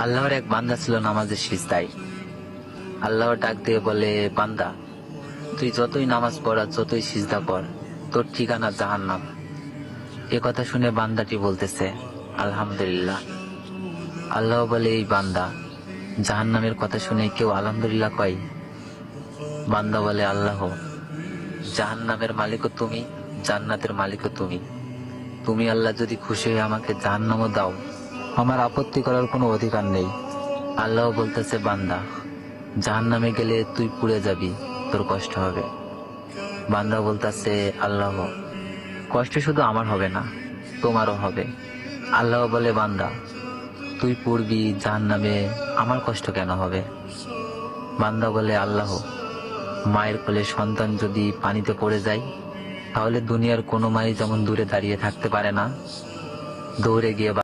আল্লাহর এক বান্দা ছিল নামাজের সিজদায়। আল্লাহ ডাক দিয়ে বলে, বান্দা, তুই যতই নামাজ পড় আর যতই সিজদা কর, তোর ঠিকানা জাহান্নাম। এ কথা শুনে বান্দাটি বলতেছে, আলহামদুলিল্লাহ। আল্লাহ বলে, এই বান্দা, জাহান্নামের কথা শুনে কেউ আলহামদুলিল্লাহ কয়? বান্দা বলে, আল্লাহ, জাহান্নামের মালিকও তুমি, জান্নাতের মালিকও তুমি। তুমি আল্লাহ যদি খুশি হয়ে আমাকে জাহান্নামও দাও, আমার আপত্তি করার কোনো অধিকার নেই। আল্লাহ বলতেছে, বান্দা, জাহান্নামে গেলে তুই পুড়ে যাবি, তোর কষ্ট হবে। বান্দা বলতেছে, আল্লাহ, কষ্ট শুধু আমার হবে না, তোমারও হবে। আল্লাহ বলে, বান্দা, তুই পড়বি জাহান্নামে, আমার কষ্ট কেন হবে? বান্দা বলে, আল্লাহ, মায়ের কোলে সন্তান যদি পানিতে পড়ে যায়, তাহলে দুনিয়ার কোনো মাই যেমন দূরে দাঁড়িয়ে থাকতে পারে না, দৌড়ে গিয়ে